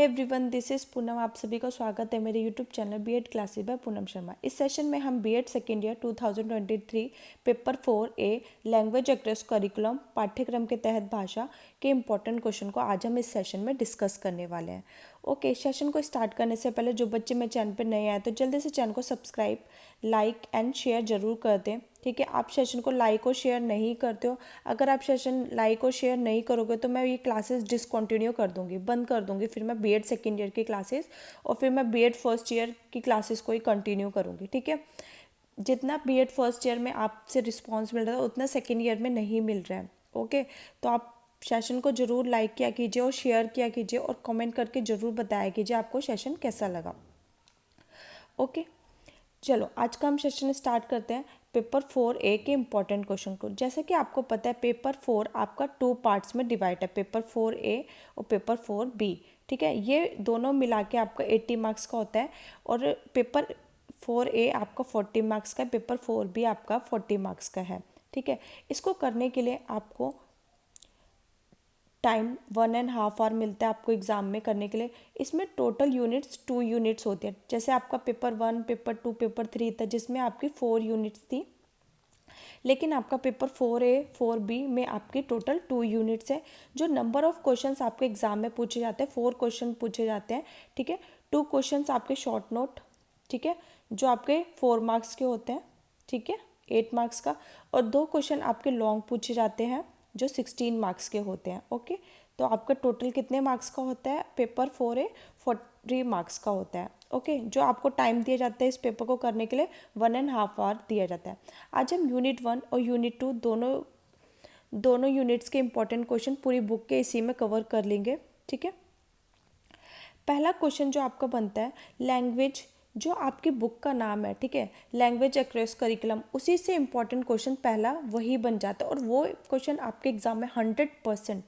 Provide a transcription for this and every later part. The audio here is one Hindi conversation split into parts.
Everyone, this is Poonam. आप सभी का स्वागत है मेरे YouTube channel B Ed classes by Poonam Sharma. इस सेशन में हम B Ed second year 2023 paper 4A language across curriculum पाठ्यक्रम के तहत भाषा के इम्पोर्टेंट क्वेश्चन को आज हम इस सेशन में डिस्कस करने वाले हैं। ओके, सेशन को स्टार्ट करने से पहले जो बच्चे मेरे चैनल पर नए आए तो जल्दी से चैनल को सब्सक्राइब, लाइक एंड शेयर जरूर कर दें। ठीक है, आप सेशन को लाइक और शेयर नहीं करते हो, अगर आप सेशन लाइक और शेयर नहीं करोगे तो मैं ये क्लासेस डिसकंटिन्यू कर दूंगी, बंद कर दूंगी। फिर मैं बीएड सेकेंड ईयर की क्लासेस और फिर मैं बीएड फर्स्ट ईयर की क्लासेस को ही कंटिन्यू करूंगी। ठीक है, जितना बीएड फर्स्ट ईयर में आपसे रिस्पॉन्स मिल रहा है उतना सेकेंड ईयर में नहीं मिल रहा है। ओके, तो आप सेशन को ज़रूर लाइक किया कीजिए और शेयर किया कीजिए और कमेंट करके ज़रूर बताया कीजिए आपको सेशन कैसा लगा। ओके, चलो आज का हम सेशन स्टार्ट करते हैं पेपर 4A के इम्पॉर्टेंट क्वेश्चन को। जैसे कि आपको पता है पेपर 4 आपका 2 पार्ट्स में डिवाइड है, पेपर 4A और पेपर 4B। ठीक है, ये दोनों मिला के आपका 80 मार्क्स का होता है और पेपर 4A आपका 40 मार्क्स का है, पेपर 4B आपका 40 मार्क्स का है। ठीक है, इसको करने के लिए आपको टाइम 1.5 आवर मिलता है आपको एग्ज़ाम में करने के लिए। इसमें टोटल यूनिट्स 2 यूनिट्स होती है। जैसे आपका पेपर 1, पेपर 2, पेपर 3 था जिसमें आपकी 4 यूनिट्स थी, लेकिन आपका पेपर 4A 4B में आपकी टोटल 2 यूनिट्स है। जो नंबर ऑफ क्वेश्चंस आपके एग्ज़ाम में पूछे जाते हैं 4 क्वेश्चन पूछे जाते हैं। ठीक है, 2 क्वेश्चंस आपके शॉर्ट नोट, ठीक है, जो आपके 4 मार्क्स के होते हैं, ठीक है, 8 मार्क्स का, और 2 क्वेश्चन आपके लॉन्ग पूछे जाते हैं जो 16 मार्क्स के होते हैं। ओके, तो आपका टोटल कितने मार्क्स का होता है पेपर 4A 40 मार्क्स का होता है। ओके, जो आपको टाइम दिया जाता है इस पेपर को करने के लिए 1.5 आवर दिया जाता है। आज हम यूनिट 1 और यूनिट 2 दोनों यूनिट्स के इंपॉर्टेंट क्वेश्चन पूरी बुक के इसी में कवर कर लेंगे। ठीक है, पहला क्वेश्चन जो आपका बनता है लैंग्वेज, जो आपकी बुक का नाम है, ठीक है, लैंग्वेज अक्रॉस करिकुलम, उसी से इम्पॉर्टेंट क्वेश्चन पहला वही बन जाता है और वो क्वेश्चन आपके एग्जाम में 100%,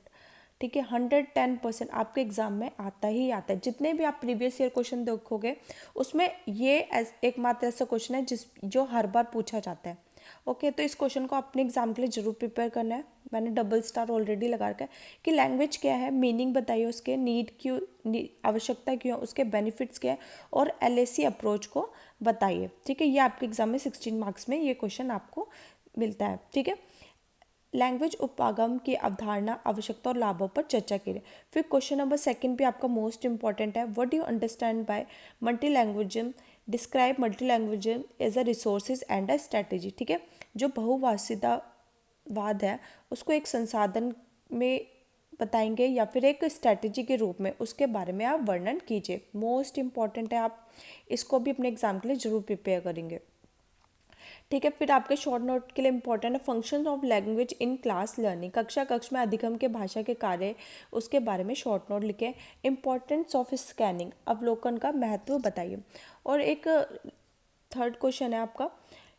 ठीक है, 110% आपके एग्जाम में आता ही आता है। जितने भी आप प्रीवियस ईयर क्वेश्चन देखोगे उसमें ये एकमात्र ऐसा क्वेश्चन है जो हर बार पूछा जाता है। ओके, तो इस क्वेश्चन को अपने एग्जाम के लिए जरूर प्रिपेयर करना है। मैंने डबल स्टार ऑलरेडी लगा रखा है कि लैंग्वेज क्या है, मीनिंग बताइए उसके, नीड क्यों, आवश्यकता क्यों है, उसके बेनिफिट्स क्या है और LAC अप्रोच को बताइए। ठीक है, ये आपके एग्जाम में 16 मार्क्स में ये क्वेश्चन आपको मिलता है। ठीक है, लैंग्वेज उपागम की अवधारणा, आवश्यकता और लाभों पर चर्चा की। फिर क्वेश्चन नंबर 2 भी आपका मोस्ट इंपॉर्टेंट है, what do you understand by multilingualism, describe multilingualism as a resources and a strategy. ठीक है, जो बहुभाषितावाद है उसको एक संसाधन में बताएंगे या फिर एक स्ट्रैटेजी के रूप में उसके बारे में आप वर्णन कीजिए। मोस्ट इंपॉर्टेंट है, आप इसको भी अपने एग्जाम के लिए जरूर प्रिपेयर करेंगे। ठीक है, फिर आपके शॉर्ट नोट के लिए इंपॉर्टेंट है function of language in class learning, कक्ष में अधिगम के भाषा के कार्य, उसके बारे में शॉर्ट नोट लिखे। इंपॉर्टेंस ऑफ स्कैनिंग, अवलोकन का महत्व बताइए। और एक थर्ड क्वेश्चन है आपका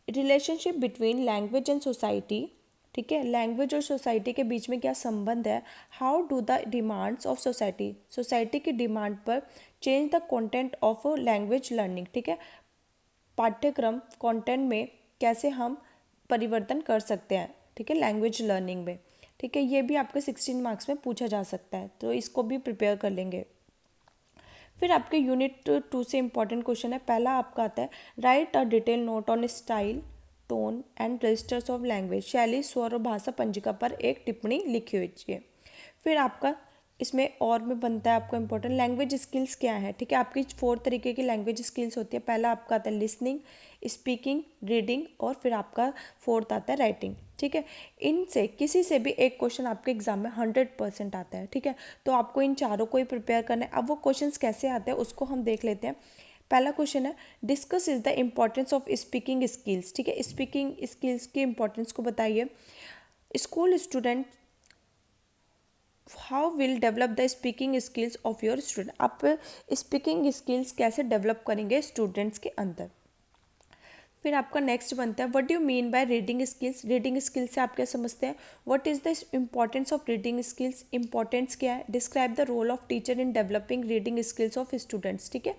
relationship between language and society. ठीक है, लैंग्वेज और सोसाइटी के बीच में क्या संबंध है। How do the demands of society की डिमांड पर change the content of language learning. ठीक है, पाठ्यक्रम कंटेंट में कैसे हम परिवर्तन कर सकते हैं, ठीक है, लैंग्वेज लर्निंग में। ठीक है, ये भी आपके 16 मार्क्स में पूछा जा सकता है, तो इसको भी प्रिपेयर कर लेंगे। फिर आपके यूनिट 2 से इंपॉर्टेंट क्वेश्चन है, पहला आपका आता है write a detail note on style, tone and registers of language, शैली, स्वर और भाषा पंजिका पर एक टिप्पणी लिखी हुई है। फिर आपका इसमें और में बनता है आपका इंपॉर्टेंट लैंग्वेज स्किल्स क्या है। ठीक है, आपकी 4 तरीके की लैंग्वेज स्किल्स होती है। पहला आपका आता है लिसनिंग, स्पीकिंग, रीडिंग और फिर आपका 4th आता है राइटिंग। ठीक है, इनसे किसी से भी एक क्वेश्चन आपके एग्जाम में 100% आता है। ठीक है, तो आपको इन चारों को ही प्रिपेयर करना है। अब वो क्वेश्चंस कैसे आते हैं उसको हम देख लेते हैं। पहला क्वेश्चन है discuss is the importance of speaking skills. ठीक है, स्पीकिंग स्किल्स की इंपॉर्टेंस को बताइए। School student how will develop the speaking skills of your student, आप स्पीकिंग स्किल्स कैसे डेवलप करेंगे स्टूडेंट्स के अंदर। फिर आपका नेक्स्ट बनता है what do you mean by reading skills, reading skills से आप क्या समझते हैं। What is the importance of reading skills, importance क्या है। Describe the role of teacher in developing reading skills of students. ठीक है,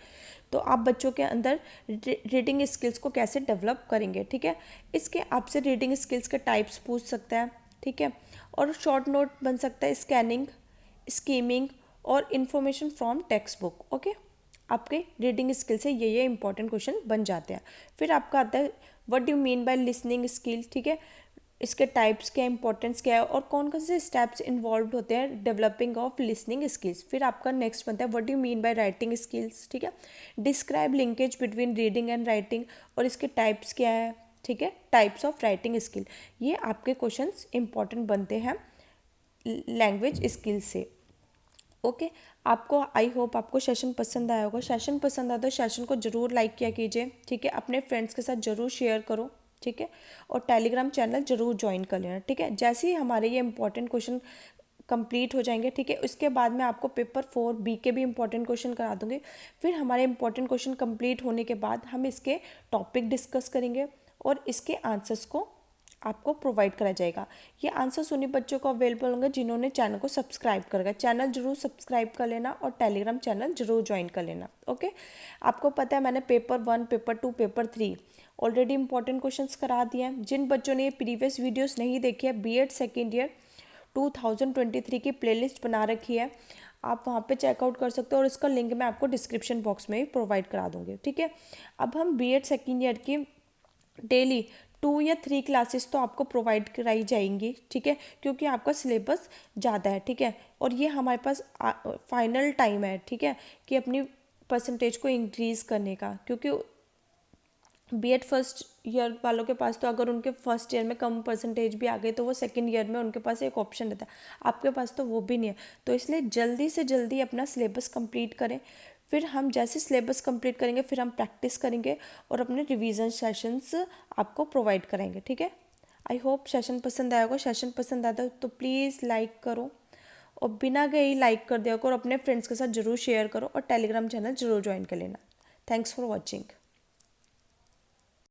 तो आप बच्चों के अंदर रीडिंग स्किल्स को कैसे डेवलप करेंगे। ठीक है, इसके आपसे रीडिंग स्किल्स के टाइप्स पूछ सकता है। ठीक है, और शॉर्ट नोट बन सकता है स्कैनिंग, स्कीमिंग और information from text book. Okay, आपके रीडिंग स्किल से ये इंपॉर्टेंट क्वेश्चन बन जाते हैं। फिर आपका आता है what do mean by listening skill, ठीक है, इसके टाइप्स क्या, इंपॉर्टेंस क्या है और कौन कौन से स्टेप्स इन्वॉल्व होते हैं डेवलपिंग ऑफ लिसनिंग स्किल्स। फिर आपका नेक्स्ट बनता है what do mean by writing skills, ठीक है, describe linkage between reading and writing और इसके टाइप्स क्या है, ठीक है, टाइप्स ऑफ राइटिंग स्किल। ये आपके क्वेश्चंस इंपॉर्टेंट बनते हैं लैंग्वेज स्किल से। ओके, आपको आई होप आपको सेशन पसंद आया होगा। सेशन पसंद आया तो सेशन को ज़रूर लाइक किया कीजिए, ठीक है, अपने फ्रेंड्स के साथ ज़रूर शेयर करो, ठीक है, और टेलीग्राम चैनल ज़रूर ज्वाइन कर लेना, ठीक है। जैसे ही हमारे ये इंपॉर्टेंट क्वेश्चन कंप्लीट हो जाएंगे, ठीक है, उसके बाद मैं आपको पेपर 4B के भी इंपॉर्टेंट क्वेश्चन करा दूंगी। फिर हमारे इंपॉर्टेंट क्वेश्चन कंप्लीट होने के बाद हम इसके टॉपिक डिस्कस करेंगे और इसके आंसर्स को आपको प्रोवाइड करा जाएगा। ये आंसर्स उन्हीं बच्चों को अवेलेबल होंगे जिन्होंने चैनल को सब्सक्राइब करेगा। चैनल जरूर सब्सक्राइब कर लेना और टेलीग्राम चैनल जरूर ज्वाइन कर लेना। ओके, आपको पता है मैंने paper 1, paper 2, paper 3 already important questions करा दिए हैं। जिन बच्चों ने ये प्रीवियस वीडियोस नहीं देखी है, बीएड सेकेंड ईयर 2023 की प्लेलिस्ट बना रखी है, आप वहाँ पे चेकआउट कर सकते हो और इसका लिंक मैं आपको डिस्क्रिप्शन बॉक्स में भी प्रोवाइड करा दूँगी, ठीक है। अब हम बीएड सेकेंड ईयर की डेली 2 या 3 क्लासेस तो आपको प्रोवाइड कराई जाएंगी, ठीक है, क्योंकि आपका सिलेबस ज़्यादा है, ठीक है, और ये हमारे पास फाइनल टाइम है, ठीक है, कि अपनी परसेंटेज को इंक्रीज़ करने का। क्योंकि बीएड फर्स्ट ईयर वालों के पास तो अगर उनके फर्स्ट ईयर में कम परसेंटेज भी आ गए तो वो सेकंड ईयर में उनके पास एक ऑप्शन रहता है, आपके पास तो वो भी नहीं है। तो इसलिए जल्दी से जल्दी अपना सिलेबस कंप्लीट करें। फिर हम जैसे सिलेबस कंप्लीट करेंगे फिर हम प्रैक्टिस करेंगे और अपने रिवीजन सेशंस आपको प्रोवाइड करेंगे, ठीक है। आई होप सेशन पसंद आया होगा। सेशन पसंद आता है तो प्लीज़ लाइक करो और बिना गए ही लाइक कर दिया करो, अपने फ्रेंड्स के साथ ज़रूर शेयर करो और टेलीग्राम चैनल ज़रूर ज्वाइन कर लेना। Thanks for watching.